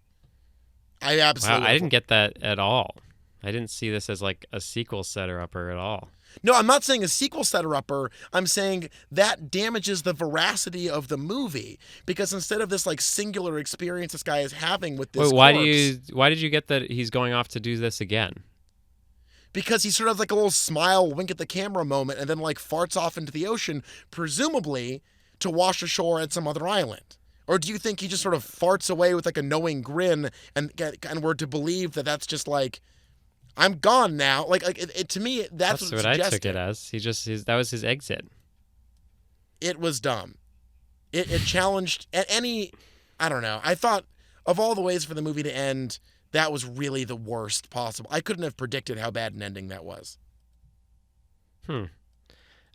I absolutely. Wow, I didn't get that at all. I didn't see this as like a sequel setter-upper at all. No, I'm not saying a sequel setter-upper. I'm saying that damages the veracity of the movie because instead of this like singular experience this guy is having with this Wait, corpse, why did you get that he's going off to do this again? because he sort of like a little smile, wink at the camera moment, and then like farts off into the ocean, presumably to wash ashore at some other island. Or do you think he just sort of farts away with like a knowing grin and we're to believe that that's just like, I'm gone now? Like it to me, that's what I took it as. That was his exit. It was dumb. It challenged any, I don't know. I thought of all the ways for the movie to end, that was really the worst possible. I couldn't have predicted how bad an ending that was. I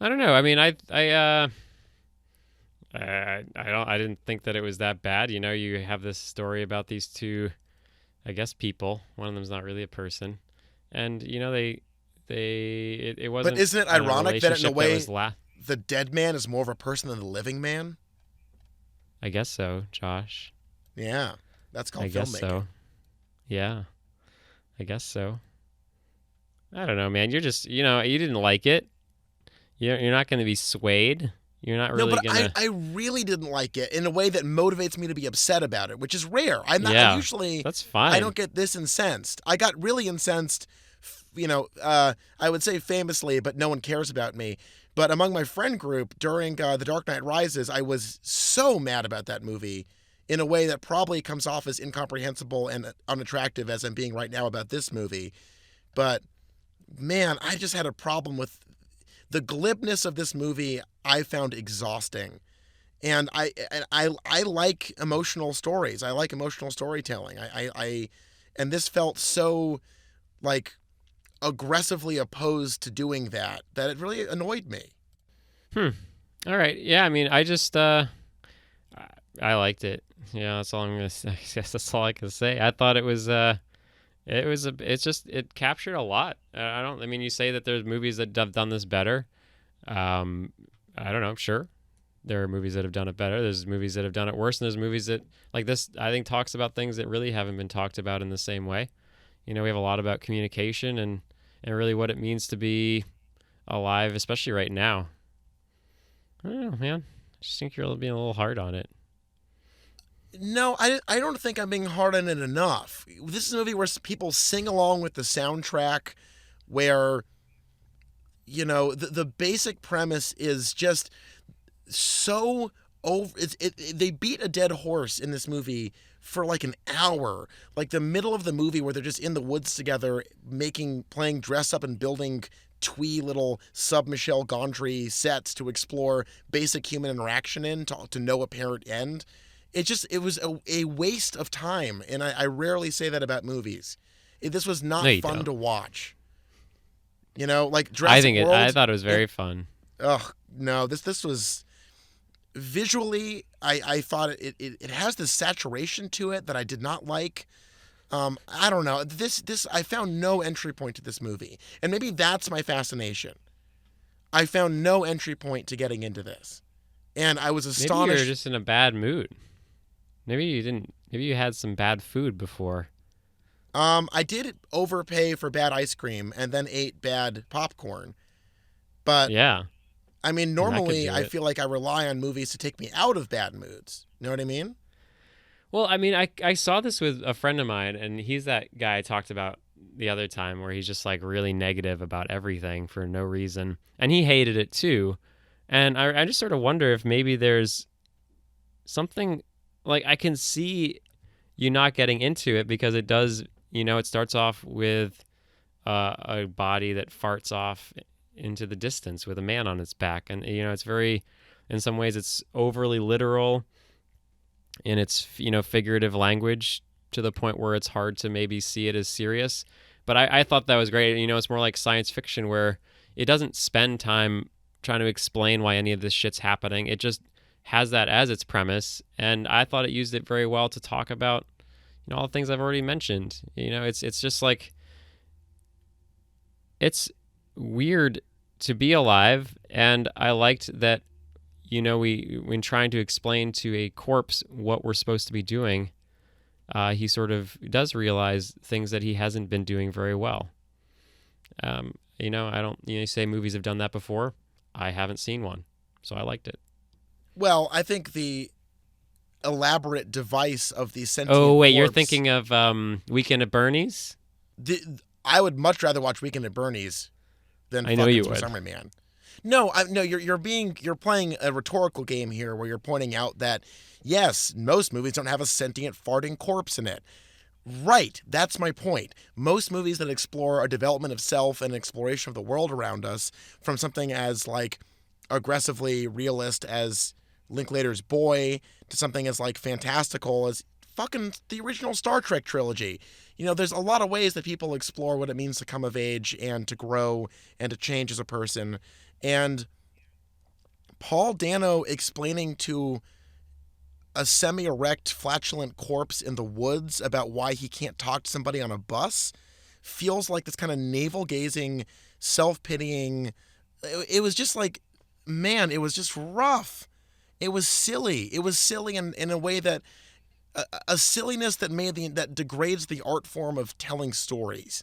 don't know. I mean, I I didn't think that it was that bad. You know, you have this story about these two, I guess, people. One of them's not really a person, and you know it But wasn't isn't it a ironic that in a relationship that way was the dead man is more of a person than the living man? I guess so, Josh. Yeah, that's I called guess filmmaking. so. Yeah, I guess so. I don't know, man. You're just, you didn't like it. You're not going to be swayed. You're not No, really but going I, to. I really didn't like it in a way that motivates me to be upset about it, which is rare. I'm not. I Yeah, usually that's I fine. don't get this incensed. I got really incensed, I would say famously, but no one cares about me. But among my friend group during The Dark Knight Rises, I was so mad about that movie in a way that probably comes off as incomprehensible and unattractive as I'm being right now about this movie. But man, I just had a problem with the glibness of this movie. I found exhausting. And I like emotional stories. I like emotional storytelling. And this felt so like aggressively opposed to doing that it really annoyed me. Hmm. All right. Yeah. I mean, I liked it. Yeah, that's all I'm gonna say. I guess that's all I can say. I thought it captured a lot. I don't. I mean, you say that there's movies that have done this better. Um, I don't know. Sure, there are movies that have done it better. There's movies that have done it worse, and there's movies that like this. I think talks about things that really haven't been talked about in the same way. You know, we have a lot about communication and really what it means to be alive, especially right now. I don't know, man. I just think you're being a little hard on it. No, I don't think I'm being hard on it enough. This is a movie where people sing along with the soundtrack, where the basic premise is just so over. They beat a dead horse in this movie for like an hour, like the middle of the movie where they're just in the woods together, playing dress up and building twee little sub Michel Gondry sets to explore basic human interaction to no apparent end. It was a waste of time, and I rarely say that about movies. This was No, not you fun don't. to watch. Like Jurassic I World. thought it was It, very fun. ugh, no, this was visually. I thought it has this saturation to it that I did not like. I don't know. This I found no entry point to this movie, and maybe that's my fascination. I found no entry point to getting into this, and I was Maybe you're astonished. just in a bad mood. Maybe you didn't. Maybe you had some bad food before. I did overpay for bad ice cream and then ate bad popcorn, but Yeah, I mean, and that could normally do I it. feel like I rely on movies to take me out of bad moods. You know what I mean? Well, I mean, I saw this with a friend of mine, and he's that guy I talked about the other time where he's just like really negative about everything for no reason. And he hated it too. And I just sort of wonder if maybe there's something like I can see you not getting into it because it does, it starts off with a body that farts off into the distance with a man on its back. And, it's very, in some ways, it's overly literal in its figurative language to the point where it's hard to maybe see it as serious. But I thought that was great. It's more like science fiction where it doesn't spend time trying to explain why any of this shit's happening. It just has that as its premise, and I thought it used it very well to talk about all the things I've already mentioned. It's just like it's weird to be alive, and I liked that we when trying to explain to a corpse what we're supposed to be doing, he sort of does realize things that he hasn't been doing very well. I don't. You say movies have done that before. I haven't seen one, so I liked it. Well, I think the elaborate device of the Oh sentient wait, you're corpse. thinking of Weekend at Bernie's? The, I would much rather watch Weekend at Bernie's than I know fucking you Swiss would. Army Man. No, no, you're playing a rhetorical game here where you're pointing out that yes, most movies don't have a sentient farting corpse in it. Right, that's my point. Most movies that explore a development of self and exploration of the world around us, from something as like aggressively realist as Linklater's Boy to something as like fantastical as fucking the original Star Trek trilogy. There's a lot of ways that people explore what it means to come of age and to grow and to change as a person. And Paul Dano explaining to a semi-erect, flatulent corpse in the woods about why he can't talk to somebody on a bus feels like this kind of navel-gazing, self-pitying. It was just like, man, it was just rough. It was silly. It was silly in a way that a silliness that that degrades the art form of telling stories.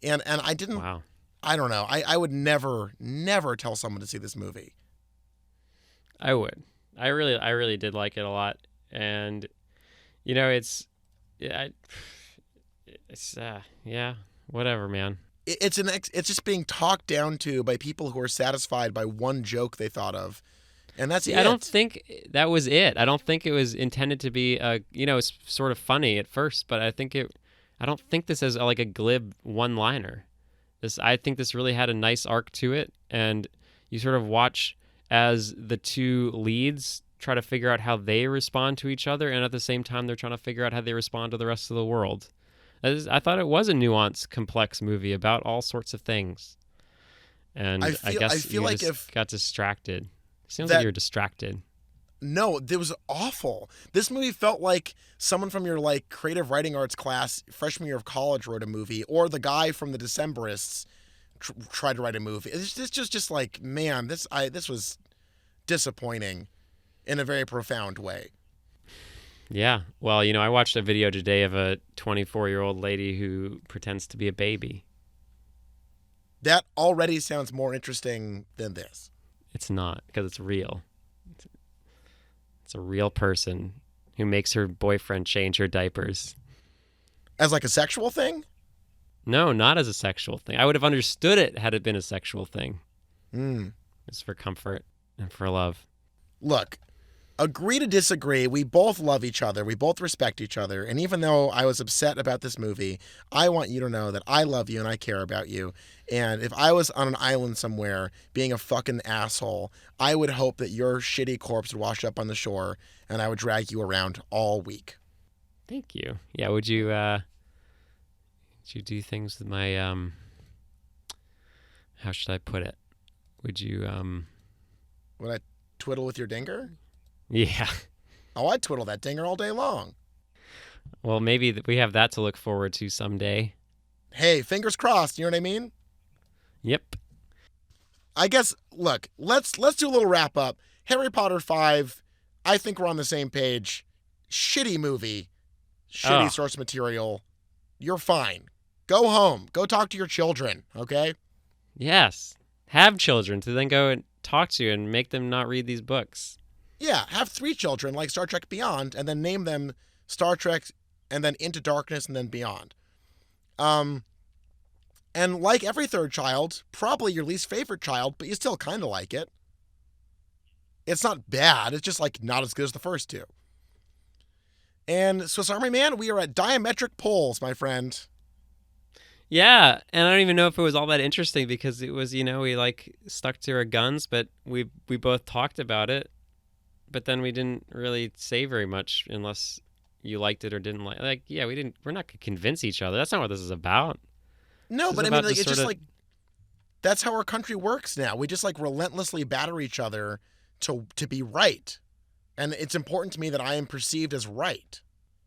And I didn't. Wow. I don't know. I would never tell someone to see this movie. I would. I really did like it a lot, and it's yeah, whatever, man. It's just being talked down to by people who are satisfied by one joke they thought of, and that's it. I don't think that was it. I don't think it was intended to be it's sort of funny at first, but I don't think this is like a glib one-liner. I think this really had a nice arc to it, and you sort of watch as the two leads try to figure out how they respond to each other, and at the same time they're trying to figure out how they respond to the rest of the world. I thought it was a nuanced, complex movie about all sorts of things. And I guess you like just got distracted. Seems like you're distracted. No, it was awful. This movie felt like someone from your like creative writing arts class freshman year of college wrote a movie, or the guy from the Decemberists tried to write a movie. It's just like, man, this was disappointing in a very profound way. Yeah. Well, I watched a video today of a 24-year-old lady who pretends to be a baby. That already sounds more interesting than this. It's not, because it's real. It's a real person who makes her boyfriend change her diapers. As like a sexual thing? No, not as a sexual thing. I would have understood it had it been a sexual thing. It's for comfort and for love. Look, agree to disagree. We both love each other. We both respect each other. And even though I was upset about this movie, I want you to know that I love you and I care about you. And if I was on an island somewhere being a fucking asshole, I would hope that your shitty corpse would wash up on the shore and I would drag you around all week. Thank you. Yeah, would you do things with my how should I put it? Would you Would I twiddle with your dinger? Yeah. Oh, I'd twiddle that dinger all day long. Well, maybe we have that to look forward to someday. Hey, fingers crossed, you know what I mean? Yep. I guess, look, let's do a little wrap up. Harry Potter 5, I think we're on the same page. Shitty movie. Shitty source material. You're fine. Go home. Go talk to your children, okay? Yes. Have children to then go and talk to and make them not read these books. Yeah, have 3 children like Star Trek Beyond and then name them Star Trek and then Into Darkness and then Beyond. And like every third child, probably your least favorite child, but you still kind of like it. It's not bad. It's just like not as good as the first 2. And Swiss Army Man, we are at diametric poles, my friend. Yeah, and I don't even know if it was all that interesting because it was, we like stuck to our guns, but we both talked about it, but then we didn't really say very much unless you liked it or didn't like. Like, yeah, we're not gonna convince each other. That's not what this is about. No, but I mean, like, it's just like that's how our country works now. We just like relentlessly batter each other to be right, and it's important to me that I am perceived as right.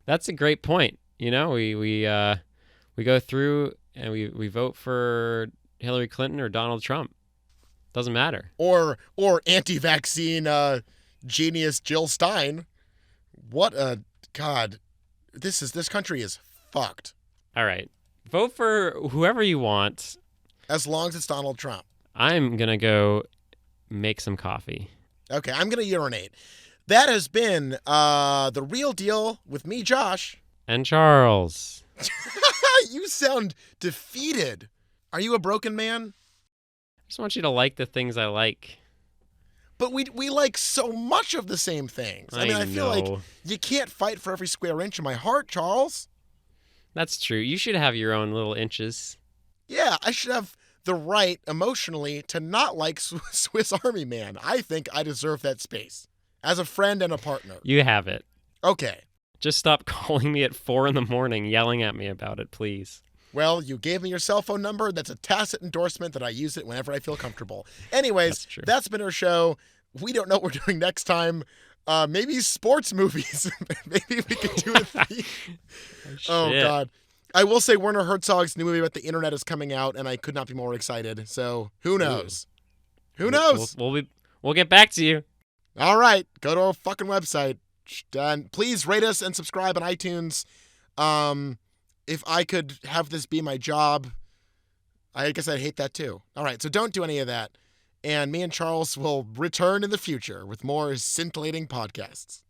That's a great point. We go through and we vote for Hillary Clinton or Donald Trump. Doesn't matter. Or anti-vaccine genius Jill Stein. What a god. This country is fucked. All right. Vote for whoever you want. As long as it's Donald Trump. I'm going to go make some coffee. Okay, I'm going to urinate. That has been The Real Deal with me, Josh. And Charles. You sound defeated. Are you a broken man? I just want you to like the things I like. But we like so much of the same things. I mean, I feel like you can't fight for every square inch of my heart, Charles. That's true. You should have your own little inches. Yeah, I should have the right emotionally to not like Swiss Army Man. I think I deserve that space as a friend and a partner. You have it. Okay. Just stop calling me at 4 a.m, yelling at me about it, please. Well, you gave me your cell phone number. That's a tacit endorsement that I use it whenever I feel comfortable. Anyways, that's been our show. we don't know what we're doing next time. Maybe sports movies. Maybe we could do a theme. Oh, God. I will say Werner Herzog's new movie about the internet is coming out, and I could not be more excited. So who knows? Who knows? We'll get back to you. All right. Go to our fucking website. And please rate us and subscribe on iTunes. If I could have this be my job, I guess I'd hate that too. All right. So don't do any of that. And me and Charles will return in the future with more scintillating podcasts.